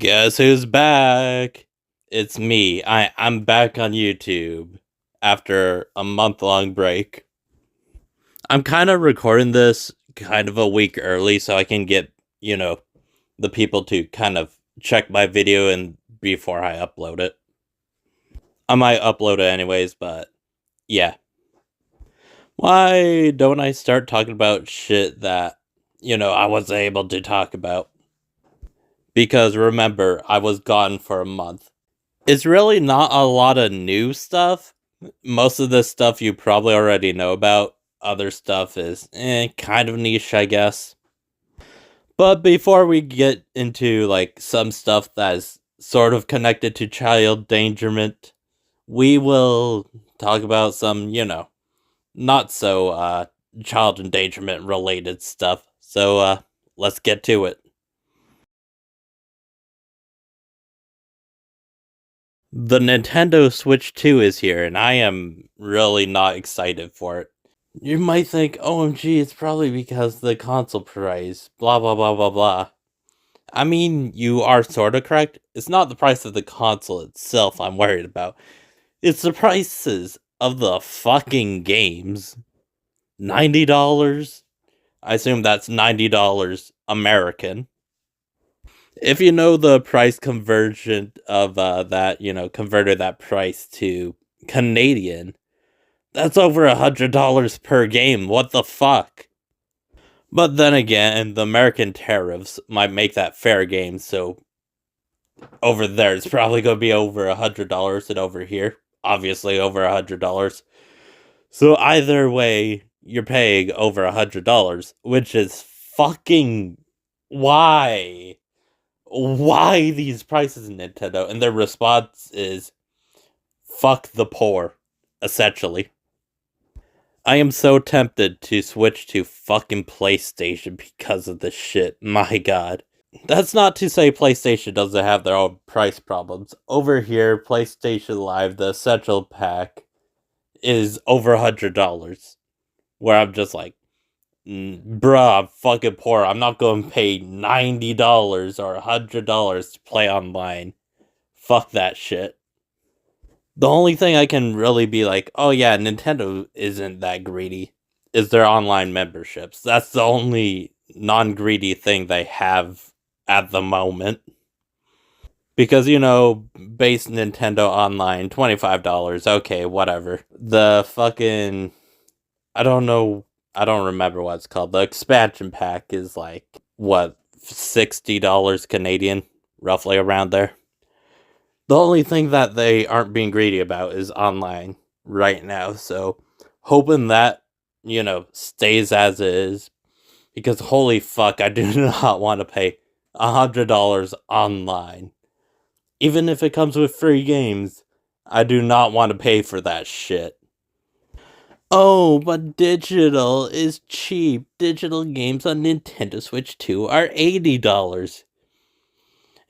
Guess who's back? It's me. I'm back on YouTube after a month-long break. I'm kind of recording this kind of a week early so I can get, the people to kind of check my video and before I upload it. I might upload it anyways, but yeah. Why don't I start talking about shit that, I wasn't able to talk about? Because remember, I was gone for a month. It's really not a lot of new stuff. Most of this stuff you probably already know about. Other stuff is kind of niche, I guess. But before we get into like some stuff that is sort of connected to child endangerment, we will talk about some, not so child endangerment related stuff. So let's get to it. The Nintendo Switch 2 is here, and I am really not excited for it. You might think, OMG, it's probably because the console price, blah blah blah blah blah. I mean, you are sorta correct. It's not the price of the console itself I'm worried about. It's the prices of the fucking games. $90? I assume that's $90 American. If you know the price conversion of that, converted that price to Canadian, that's over $100 per game. What the fuck? But then again, the American tariffs might make that fair game, so over there it's probably going to be over $100, and over here, obviously over $100. So either way, you're paying over $100, which is fucking why? Why these prices in Nintendo? And their response is, fuck the poor, essentially. I am so tempted to switch to fucking PlayStation because of this shit. My god. That's not to say PlayStation doesn't have their own price problems. Over here, PlayStation Live, the Essential Pack, is over $100. Where I'm just like, bruh, I'm fucking poor. I'm not going to pay $90 or $100 to play online. Fuck that shit. The only thing I can really be like, oh yeah, Nintendo isn't that greedy, is their online memberships. That's the only non-greedy thing they have at the moment. Because, base Nintendo Online, $25, okay, whatever. The fucking, I don't know, I don't remember what it's called. The expansion pack is like, what, $60 Canadian? Roughly around there. The only thing that they aren't being greedy about is online right now. So hoping that, stays as is. Because holy fuck, I do not want to pay $100 online. Even if it comes with free games, I do not want to pay for that shit. Oh, but digital is cheap. Digital games on Nintendo Switch 2 are $80.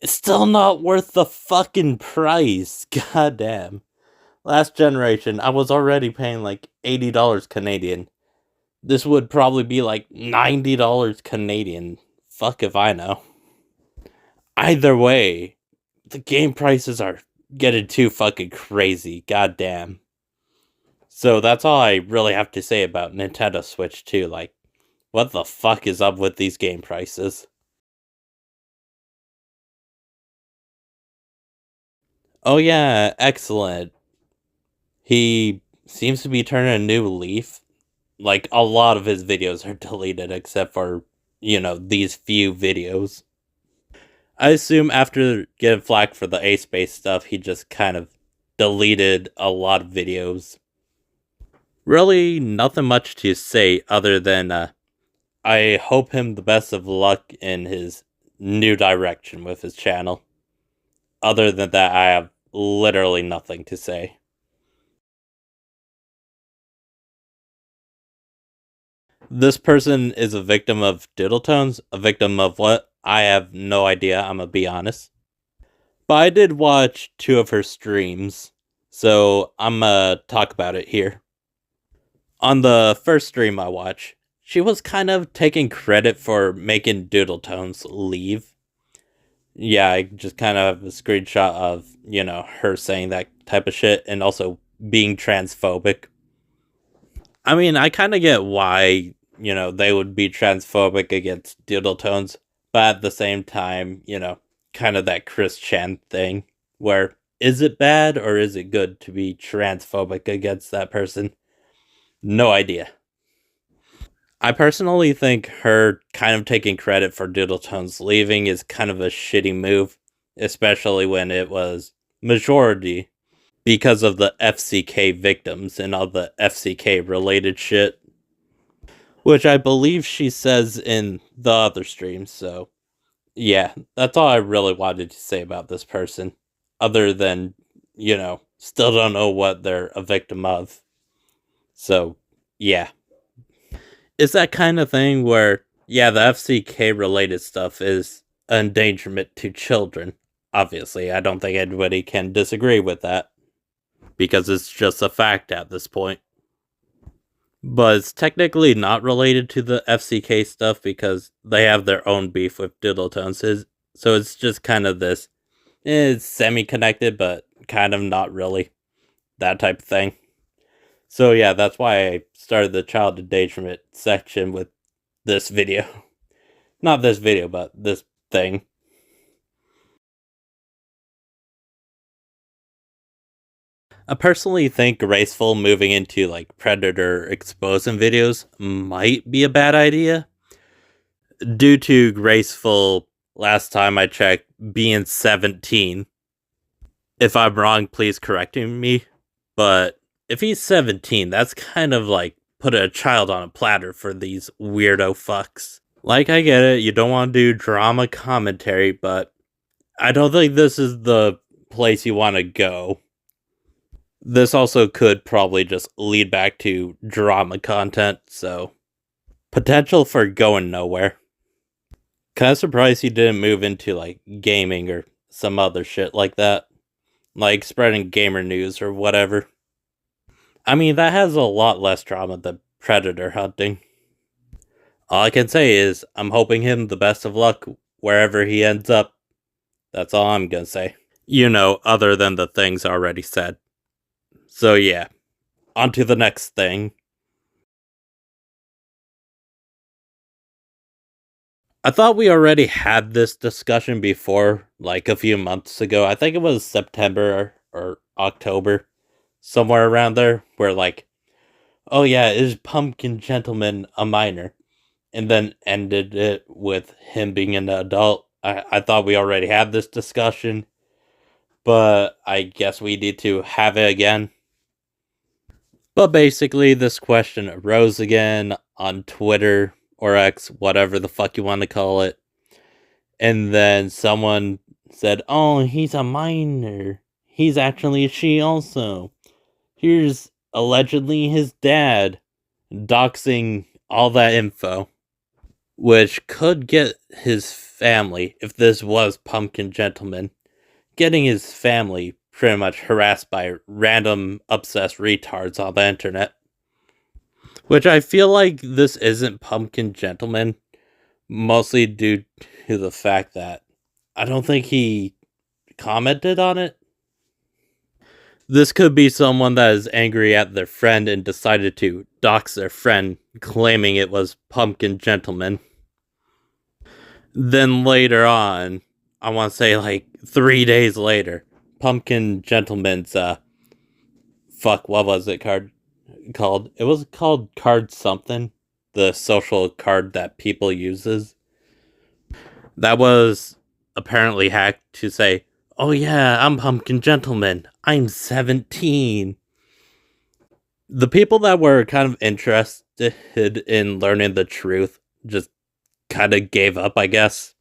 It's still not worth the fucking price. Goddamn. Last generation, I was already paying like $80 Canadian. This would probably be like $90 Canadian. Fuck if I know. Either way, the game prices are getting too fucking crazy. Goddamn. So that's all I really have to say about Nintendo Switch 2. Like, what the fuck is up with these game prices? Oh yeah, Exolen. He seems to be turning a new leaf. Like, a lot of his videos are deleted except for, these few videos. I assume after getting flack for the A-Space stuff, he just kind of deleted a lot of videos. Really, nothing much to say other than I hope him the best of luck in his new direction with his channel. Other than that, I have literally nothing to say. This person is a victim of doodle tones. A victim of what? I have no idea, I'm gonna be honest. But I did watch 2 of her streams, so I'm gonna talk about it here. On the first stream I watched, she was kind of taking credit for making doodle tones leave. Yeah, I just kind of have a screenshot of, her saying that type of shit and also being transphobic. I mean, I kind of get why, they would be transphobic against doodle tones, but at the same time, kind of that Chris Chan thing where is it bad or is it good to be transphobic against that person? No idea. I personally think her kind of taking credit for Doodle Tones leaving is kind of a shitty move, especially when it was majority because of the FCK victims and all the FCK related shit, which I believe she says in the other streams. So, yeah, that's all I really wanted to say about this person, other than, still don't know what they're a victim of. So, yeah. It's that kind of thing where, yeah, the FCK related stuff is endangerment to children. Obviously, I don't think anybody can disagree with that because it's just a fact at this point. But it's technically not related to the FCK stuff because they have their own beef with Diddletones. So it's just kind of this, it's semi connected, but kind of not really that type of thing. So yeah, that's why I started the child endangerment section with this video. Not this video, but this thing. I personally think Graceful moving into like Predator exposing videos might be a bad idea. Due to Graceful, last time I checked, being 17. If I'm wrong, please correct me. But if he's 17, that's kind of like putting a child on a platter for these weirdo fucks. Like, I get it, you don't want to do drama commentary, but I don't think this is the place you want to go. This also could probably just lead back to drama content, so potential for going nowhere. Kind of surprised he didn't move into like gaming or some other shit like that, like spreading gamer news or whatever. I mean, that has a lot less drama than predator hunting. All I can say is I'm hoping him the best of luck wherever he ends up. That's all I'm gonna say. Other than the things already said. So yeah, on to the next thing. I thought we already had this discussion before, like a few months ago. I think it was September or October, somewhere around there, where like, oh yeah, is Pumpkin Gentleman a minor? And then ended it with him being an adult. I thought we already had this discussion, but I guess we need to have it again. But basically, this question arose again on Twitter or X, whatever the fuck you want to call it. And then someone said, "Oh, he's a minor. He's actually a she also. Here's allegedly his dad doxing all that info." Which could get his family, if this was Pumpkin Gentleman, getting his family pretty much harassed by random obsessed retards on the internet. Which I feel like this isn't Pumpkin Gentleman, mostly due to the fact that I don't think he commented on it. This could be someone that is angry at their friend and decided to dox their friend, claiming it was Pumpkin Gentleman. Then later on, I want to say like 3 days later, Pumpkin Gentleman's fuck, what was it card called? It was called Card Something, the social card that people uses. That was apparently hacked to say, "Oh yeah, I'm Pumpkin Gentleman. I'm 17." The people that were kind of interested in learning the truth just kind of gave up, I guess.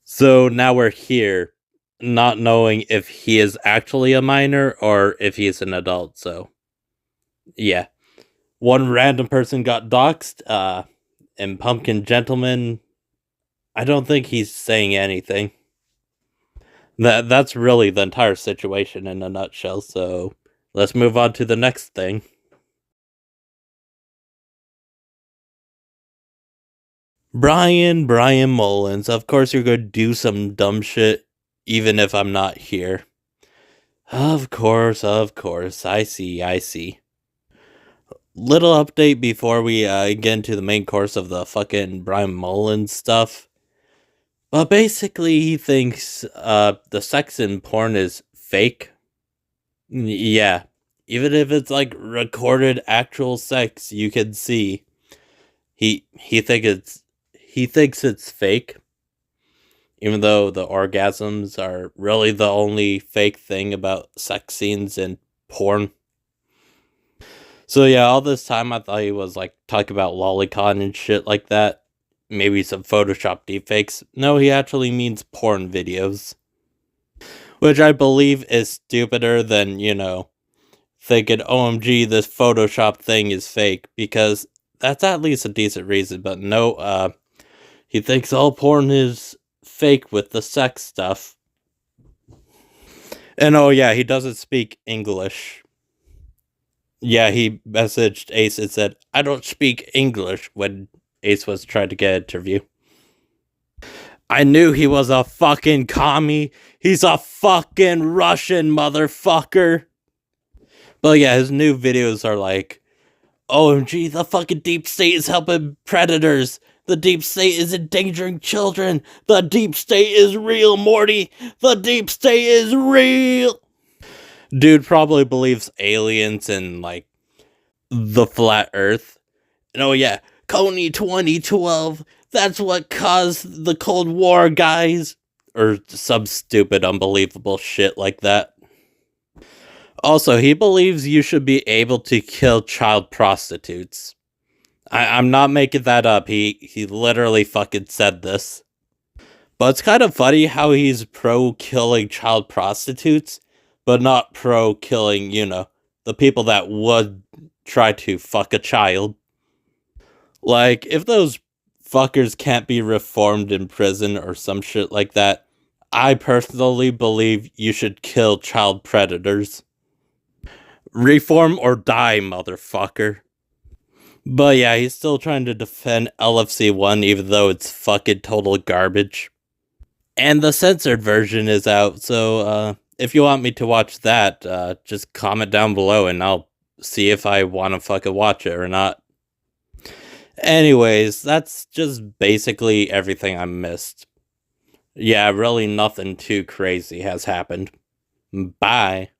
So now we're here, not knowing if he is actually a minor or if he's an adult. So, yeah. One random person got doxxed, and Pumpkin Gentleman, I don't think he's saying anything. That's really the entire situation in a nutshell. So, let's move on to the next thing. Bryan Mullins. Of course, you're going to do some dumb shit, even if I'm not here. Of course, of course. I see, I see. Little update before we get into the main course of the fucking Bryan Mullins stuff. Well, basically, he thinks the sex in porn is fake. Yeah. Even if it's like recorded actual sex, you can see he thinks it's fake, even though the orgasms are really the only fake thing about sex scenes in porn. So yeah, all this time I thought he was like talking about lolicon and shit like that. Maybe some Photoshop deepfakes. No, he actually means porn videos. Which I believe is stupider than, thinking, OMG, this Photoshop thing is fake, because that's at least a decent reason, but no, he thinks all porn is fake with the sex stuff. And oh yeah, he doesn't speak English. Yeah, he messaged Ace and said, I don't speak English, when Ace was trying to get an interview. I knew he was a fucking commie. He's a fucking Russian motherfucker. But yeah, his new videos are like, OMG, the fucking deep state is helping predators. The deep state is endangering children. The deep state is real, Morty. The deep state is real. Dude probably believes aliens and like the flat earth. And oh yeah, Coney 2012. That's what caused the Cold War, guys. Or some stupid, unbelievable shit like that. Also, he believes you should be able to kill child prostitutes. I'm not making that up. He literally fucking said this. But it's kind of funny how he's pro killing child prostitutes, but not pro killing, the people that would try to fuck a child. Like, if those fuckers can't be reformed in prison or some shit like that, I personally believe you should kill child predators. Reform or die, motherfucker. But yeah, he's still trying to defend LFC 1 even though it's fucking total garbage. And the censored version is out, so if you want me to watch that, just comment down below and I'll see if I want to fucking watch it or not. Anyways, that's just basically everything I missed. Yeah, really nothing too crazy has happened. Bye.